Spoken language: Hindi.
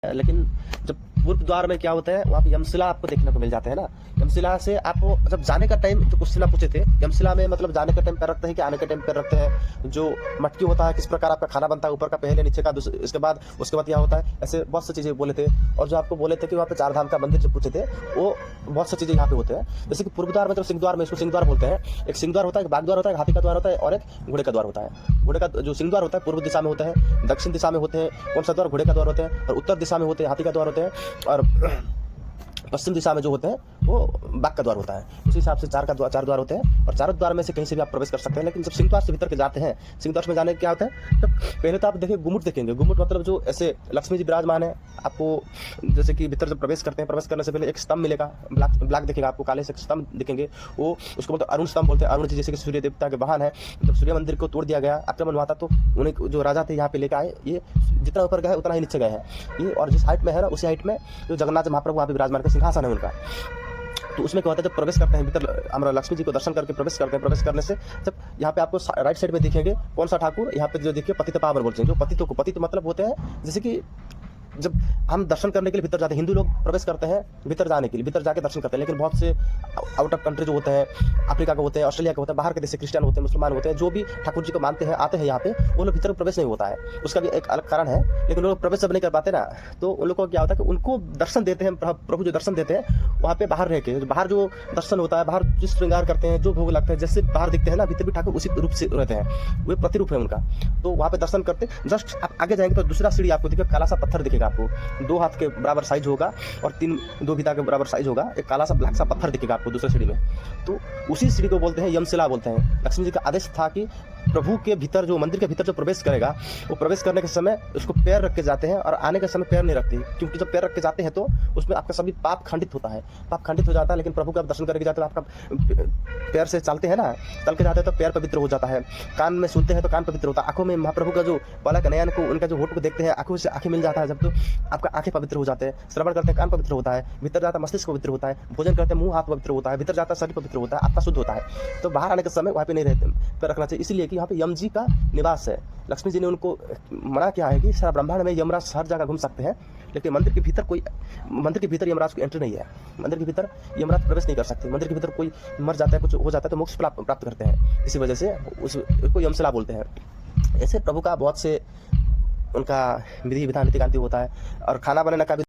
लेकिन जब पूर्व द्वार में क्या होता है, वहाँ पे यमशिला आपको देखने को मिल जाते हैं ना। यमशिला से आपको जब जाने का टाइम, जो क्वेश्चन आप पूछे थे, यमशिला में मतलब जाने का टाइम पैर रखते हैं कि आने का टाइम पैर रखते हैं। जो मटकी होता है, किस प्रकार आपका खाना बनता है, ऊपर का पहले, नीचे का उसके बाद क्या होता है, ऐसे बहुत सी चीज़ें बोले थे। और जो आपको बोले थे कि वहाँ पे 4 धाम का मंदिर जो पूछे थे, वो बहुत सी चीज़ें यहाँ पे होते हैं। जैसे कि पूर्व द्वार मतलब सिंह द्वार में, इसको सिंह द्वार बोलते हैं। एक सिंह द्वार होता है, एक बाग द्वार होता है, एक हाथी का द्वार होता है और एक घोड़े का द्वार होता है। घोड़े का जो सिंह द्वार होता है पूर्व दिशा में होता है, दक्षिण दिशा में होते हैं कौन सा द्वार, घोड़े का द्वार होते हैं, और उत्तर दिशा में होते हैं हाथी का द्वार होते हैं, और पश्चिम दिशा में जो होते हैं वो बाग का द्वार होता है। उसी हिसाब से 4 द्वार होते हैं, और चारों द्वार में से कहीं से भी आप प्रवेश कर सकते हैं। लेकिन जब सिंह द्वार से भीतर के जाते हैं, सिंह द्वार में जाने क्या होता है, तब पहले तो आप देखिए गुम्मुट देखेंगे। गुम्मुट मतलब जो ऐसे लक्ष्मी जी विराजमान है, आपको जैसे कि भीतर जब प्रवेश करते हैं, प्रवेश करने से पहले एक स्तंभ मिलेगा, ब्लैक दिखेगा आपको, काले से स्तंभ दिखेंगे, वो उसको बोलते अरुण स्तंभ बोलते हैं। अरुण जी जैसे कि सूर्य देवता के वाहन है। जब सूर्य मंदिर को तोड़ दिया गया, आक्रमण हुआ था, तो उन्हें जो राजा थे यहाँ पे लेकर आए, ये जितना ऊपर गए उतना ही नीचे गए हैं ये, और जिस हाइट में है ना उसी हाइट में जो जगन्नाथ महाप्रभु वहाँ पे विराजमान का सिंहासन है उनका। तो उसमें क्या होता है, जब प्रवेश करते हैं भीतर, हमारा लक्ष्मी जी को दर्शन करके प्रवेश करते हैं। प्रवेश करने से जब यहाँ पे आपको राइट साइड में दिखेंगे कौन सा ठाकुर, यहाँ पे जो देखिए पतित पावन बोलते हैं। जो पतित मतलब होते हैं, जैसे कि जब हम दर्शन करने के लिए भीतर जाते हैं, हिंदू लोग प्रवेश करते हैं भीतर जाने के लिए, भीतर जाके दर्शन करते हैं। लेकिन बहुत से आउट ऑफ कंट्री जो होते हैं, अफ्रीका के होते हैं, ऑस्ट्रेलिया के होते हैं, बाहर के देश से क्रिश्चियन होते हैं, मुसलमान होते हैं, जो भी ठाकुर जी को मानते हैं, आते हैं यहाँ पे, वो लोग भीतर प्रवेश नहीं होता है। उसका भी एक अलग कारण है, लेकिन लोग प्रवेश जब नहीं कर पाते ना, तो उन लोग को क्या होता है कि उनको दर्शन देते हैं, प्रभु जो दर्शन देते हैं वहाँ पे बाहर रह के, बाहर जो दर्शन होता है, बाहर जिस श्रृंगार करते हैं, जो भोग लगता है, जैसे बाहर दिखते हैं ना, भीतर भी ठाकुर उसी रूप से रहते हैं, वो प्रतिरूप है उनका। तो वहाँ पे दर्शन करते, जस्ट आप आगे जाएंगे तो दूसरा सीढ़ी आपको दिखेगा, काला सा पत्थर दिखेगा आपको, 2 हाथ के बराबर साइज होगा और 2 बिता के बराबर साइज होगा, एक काला सा ब्लैक सा पत्थर दिखेगा आपको दूसरी सीढ़ी में। तो उसी सीढ़ी को बोलते हैं यमशिला बोलते हैं। लक्ष्मी जी का आदेश था कि प्रभु के भीतर, जो मंदिर के भीतर जो प्रवेश करेगा, वो प्रवेश करने के समय उसको पैर रख के जाते हैं, और आने के समय पैर नहीं रखते, क्योंकि जब पैर रख के जाते हैं तो उसमें आपका सभी पाप खंडित होता है, पाप खंडित हो जाता है। लेकिन प्रभु का आप दर्शन करके जाते हैं, आपका पैर से चलते हैं ना, चल के जाते हैं तो पैर पवित्र हो जाता है, कान में सुनते हैं तो कान पवित्र होता है, आंखों में महाप्रभु का जो पलक नयन को, उनका जो होठ को देखते हैं, आंखों से आंखें मिल जाता है जब, तो आपका आंखें पवित्र हो जाते हैं, श्रवण करते हैं कान पवित्र होता है, भीतर जाता है मस्तिष्क पवित्र होता है, भोजन करते हैं मुंह हाथ पवित्र होता है, भीतर जाता है शरीर पवित्र होता है, आत्मा शुद्ध होता है। तो बाहर आने के समय वहाँ पे नहीं रहते, पैर रखना चाहिए, इसलिए कि यहाँ पे यम जी का निवास है। लक्ष्मी जी ने उनको मना किया है कि सारा ब्रह्मांड में यमराज हर जगह घूम सकते हैं, लेकिन मंदिर के भीतर यमराज को एंट्री नहीं है। मंदिर के भीतर यमराज प्रवेश नहीं कर सकते। मंदिर के भीतर कोई मर जाता है, कुछ हो जाता है, तो मोक्ष प्राप्त करते हैं, इसी वजह से उसको यमशिला बोलते हैं। ऐसे प्रभु का बहुत से उनका विधि विधान नीति कांति होता है, और खाना बनाने का भी